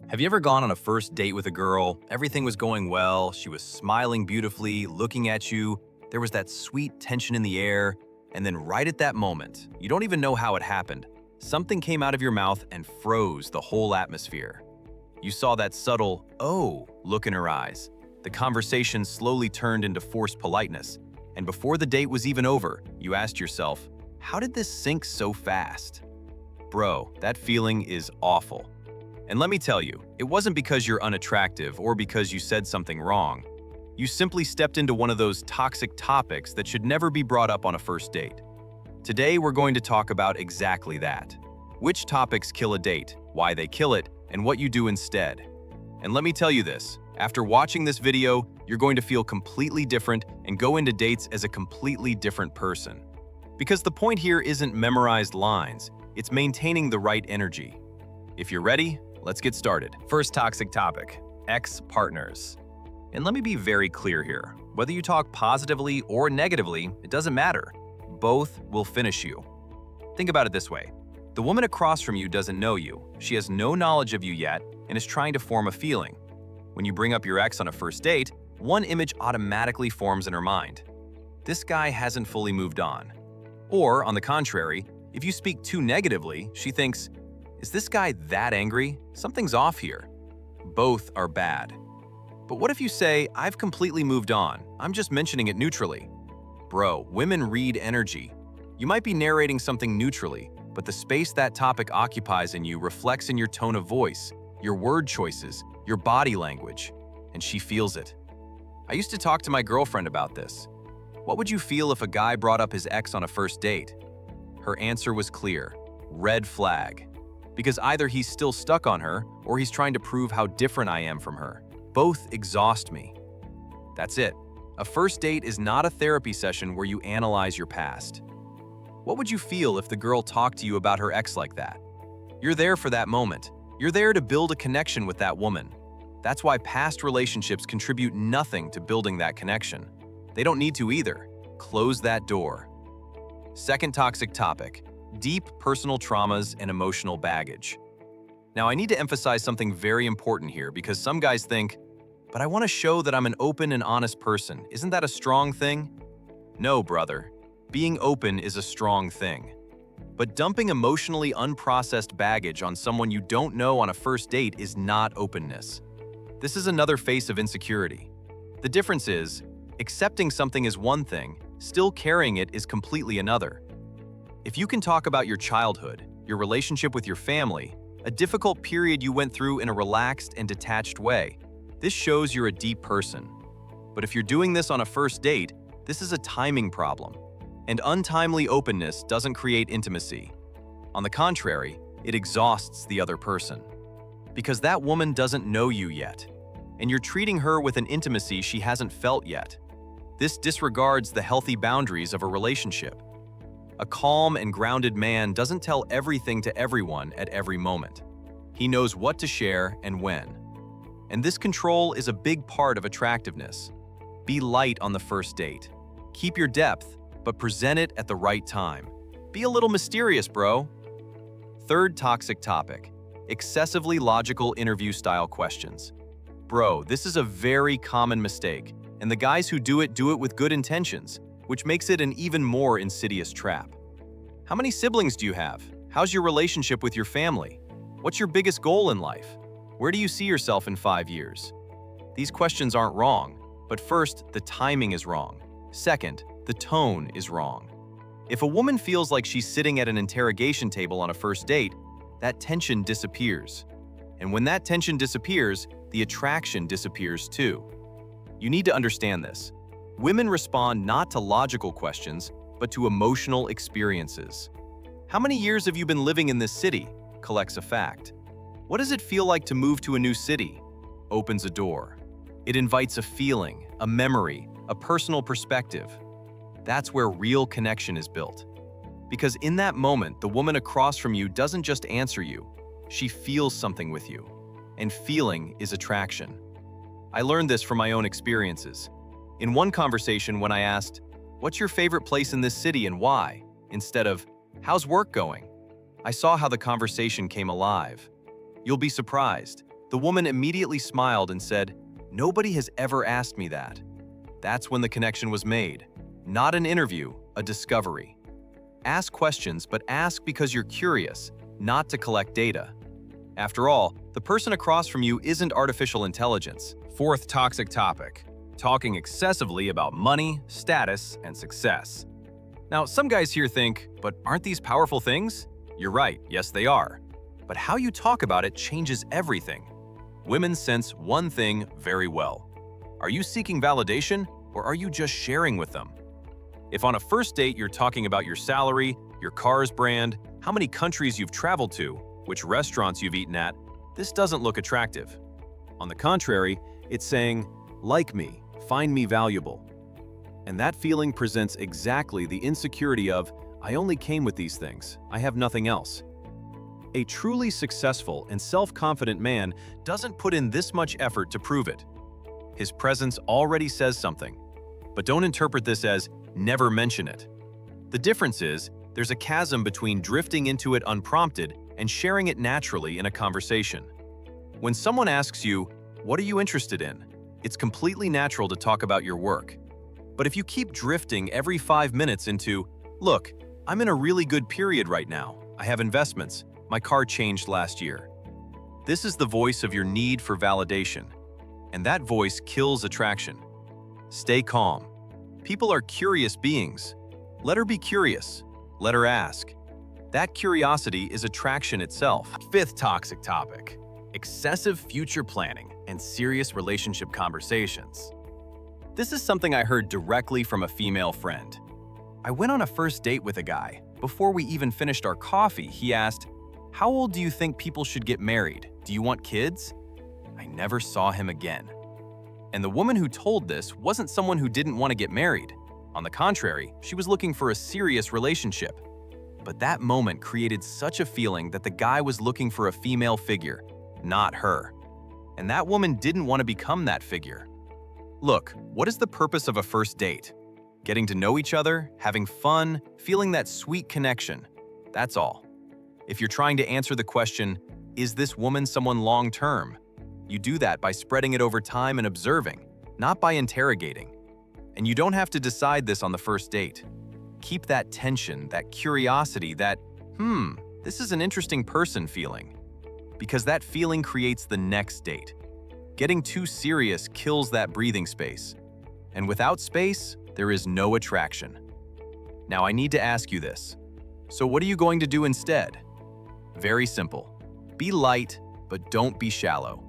Have you ever gone on a first date with a girl? Everything was going well, she was smiling beautifully, looking at you, there was that sweet tension in the air, and then right at that moment, you don't even know how it happened, something came out of your mouth and froze the whole atmosphere. You saw that subtle, "oh" look in her eyes. The conversation slowly turned into forced politeness, and before the date was even over, you asked yourself, how did this sink so fast? Bro, that feeling is awful. And let me tell you, it wasn't because you're unattractive or because you said something wrong. You simply stepped into one of those toxic topics that should never be brought up on a first date. Today, we're going to talk about exactly that. Which topics kill a date, why they kill it, and what you do instead. And let me tell you this, after watching this video, you're going to feel completely different and go into dates as a completely different person. Because the point here isn't memorized lines, it's maintaining the right energy. If you're ready, let's get started. First toxic topic, ex-partners. And let me be very clear here. Whether you talk positively or negatively, it doesn't matter. Both will finish you. Think about it this way. The woman across from you doesn't know you. She has no knowledge of you yet and is trying to form a feeling. When you bring up your ex on a first date, one image automatically forms in her mind. This guy hasn't fully moved on. Or, on the contrary, if you speak too negatively, she thinks, is this guy that angry? Something's off here. Both are bad. But what if you say, I've completely moved on, I'm just mentioning it neutrally? Bro, women read energy. You might be narrating something neutrally, but the space that topic occupies in you reflects in your tone of voice, your word choices, your body language, and she feels it. I used to talk to my girlfriend about this. What would you feel if a guy brought up his ex on a first date? Her answer was clear, red flag. Because either he's still stuck on her, or he's trying to prove how different I am from her. Both exhaust me. That's it. A first date is not a therapy session where you analyze your past. What would you feel if the girl talked to you about her ex like that? You're there for that moment. You're there to build a connection with that woman. That's why past relationships contribute nothing to building that connection. They don't need to either. Close that door. Second toxic topic. Deep personal traumas and emotional baggage. Now, I need to emphasize something very important here because some guys think, but I want to show that I'm an open and honest person. Isn't that a strong thing? No, brother. Being open is a strong thing. But dumping emotionally unprocessed baggage on someone you don't know on a first date is not openness. This is another face of insecurity. The difference is, accepting something is one thing, still carrying it is completely another. If you can talk about your childhood, your relationship with your family, a difficult period you went through in a relaxed and detached way, this shows you're a deep person. But if you're doing this on a first date, this is a timing problem. And untimely openness doesn't create intimacy. On the contrary, it exhausts the other person. Because that woman doesn't know you yet, and you're treating her with an intimacy she hasn't felt yet. This disregards the healthy boundaries of a relationship. A calm and grounded man doesn't tell everything to everyone at every moment. He knows what to share and when. And this control is a big part of attractiveness. Be light on the first date. Keep your depth, but present it at the right time. Be a little mysterious, bro. Third toxic topic. Excessively logical interview-style questions. Bro, this is a very common mistake, and the guys who do it with good intentions, which makes it an even more insidious trap. How many siblings do you have? How's your relationship with your family? What's your biggest goal in life? Where do you see yourself in 5 years? These questions aren't wrong, but first, the timing is wrong. Second, the tone is wrong. If a woman feels like she's sitting at an interrogation table on a first date, that tension disappears. And when that tension disappears, the attraction disappears too. You need to understand this. Women respond not to logical questions, but to emotional experiences. How many years have you been living in this city? Collects a fact. What does it feel like to move to a new city? Opens a door. It invites a feeling, a memory, a personal perspective. That's where real connection is built. Because in that moment, the woman across from you doesn't just answer you, she feels something with you. And feeling is attraction. I learned this from my own experiences. In one conversation when I asked, "What's your favorite place in this city and why?" instead of, "How's work going?" I saw how the conversation came alive. You'll be surprised. The woman immediately smiled and said, "Nobody has ever asked me that." That's when the connection was made. Not an interview, a discovery. Ask questions, but ask because you're curious, not to collect data. After all, the person across from you isn't artificial intelligence. Fourth toxic topic: talking excessively about money, status, and success. Now, some guys here think, but aren't these powerful things? You're right, yes they are. But how you talk about it changes everything. Women sense one thing very well. Are you seeking validation, or are you just sharing with them? If on a first date you're talking about your salary, your car's brand, how many countries you've traveled to, which restaurants you've eaten at, this doesn't look attractive. On the contrary, it's saying, "Like me, find me valuable." And that feeling presents exactly the insecurity of, "I only came with these things, I have nothing else." A truly successful and self-confident man doesn't put in this much effort to prove it. His presence already says something. But don't interpret this as, "Never mention it." The difference is, there's a chasm between drifting into it unprompted and sharing it naturally in a conversation. When someone asks you, "What are you interested in?" it's completely natural to talk about your work. But if you keep drifting every 5 minutes into, "Look, I'm in a really good period right now. I have investments. My car changed last year." This is the voice of your need for validation. And that voice kills attraction. Stay calm. People are curious beings. Let her be curious. Let her ask. That curiosity is attraction itself. Fifth toxic topic: excessive future planning and serious relationship conversations. This is something I heard directly from a female friend. I went on a first date with a guy. Before we even finished our coffee, he asked, "How old do you think people should get married? Do you want kids?" I never saw him again. And the woman who told this wasn't someone who didn't want to get married. On the contrary, she was looking for a serious relationship. But that moment created such a feeling that the guy was looking for a female figure, not her. And that woman didn't want to become that figure. Look, what is the purpose of a first date? Getting to know each other, having fun, feeling that sweet connection. That's all. If you're trying to answer the question, is this woman someone long-term? You do that by spreading it over time and observing, not by interrogating. And you don't have to decide this on the first date. Keep that tension, that curiosity, that, this is an interesting person feeling. Because that feeling creates the next date. Getting too serious kills that breathing space. And without space, there is no attraction. Now I need to ask you this. So what are you going to do instead? Very simple. Be light, but don't be shallow.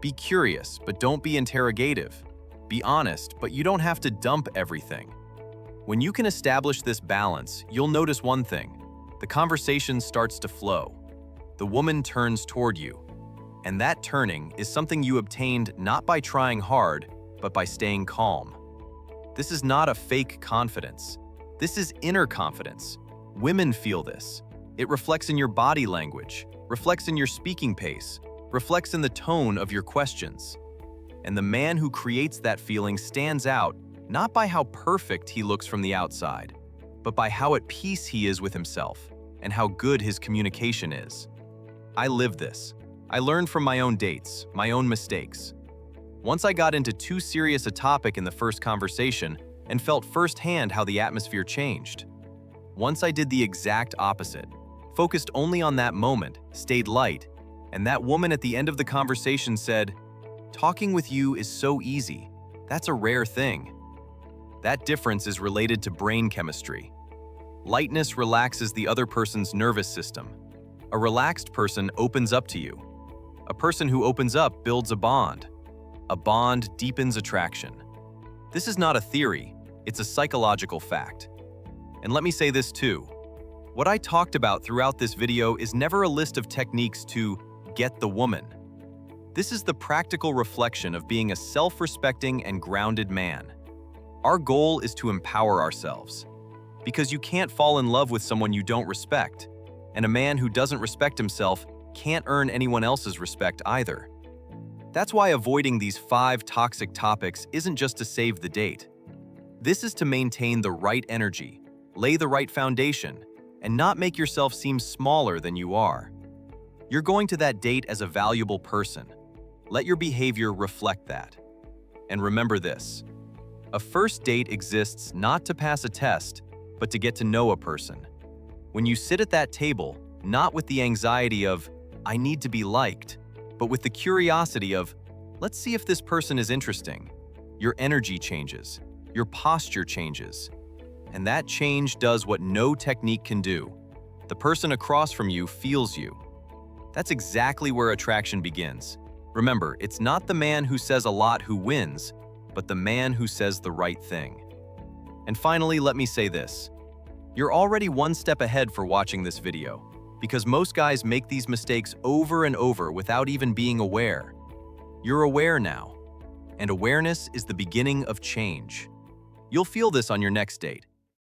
Be curious, but don't be interrogative. Be honest, but you don't have to dump everything. When you can establish this balance, you'll notice one thing. The conversation starts to flow. The woman turns toward you. And that turning is something you obtained not by trying hard, but by staying calm. This is not a fake confidence. This is inner confidence. Women feel this. It reflects in your body language, reflects in your speaking pace, reflects in the tone of your questions. And the man who creates that feeling stands out not by how perfect he looks from the outside, but by how at peace he is with himself and how good his communication is. I live this. I learned from my own dates, my own mistakes. Once I got into too serious a topic in the first conversation and felt firsthand how the atmosphere changed. Once I did the exact opposite, focused only on that moment, stayed light, and that woman at the end of the conversation said, "Talking with you is so easy. That's a rare thing." That difference is related to brain chemistry. Lightness relaxes the other person's nervous system. A relaxed person opens up to you. A person who opens up builds a bond. A bond deepens attraction. This is not a theory, it's a psychological fact. And let me say this too. What I talked about throughout this video is never a list of techniques to get the woman. This is the practical reflection of being a self-respecting and grounded man. Our goal is to empower ourselves. Because you can't fall in love with someone you don't respect, and a man who doesn't respect himself can't earn anyone else's respect either. That's why avoiding these 5 toxic topics isn't just to save the date. This is to maintain the right energy, lay the right foundation, and not make yourself seem smaller than you are. You're going to that date as a valuable person. Let your behavior reflect that. And remember this: a first date exists not to pass a test, but to get to know a person. When you sit at that table, not with the anxiety of, I need to be liked, but with the curiosity of, let's see if this person is interesting, your energy changes, your posture changes. And that change does what no technique can do. The person across from you feels you. That's exactly where attraction begins. Remember, it's not the man who says a lot who wins, but the man who says the right thing. And finally, let me say this. You're already one step ahead for watching this video, because most guys make these mistakes over and over without even being aware. You're aware now, and awareness is the beginning of change. You'll feel this on your next date.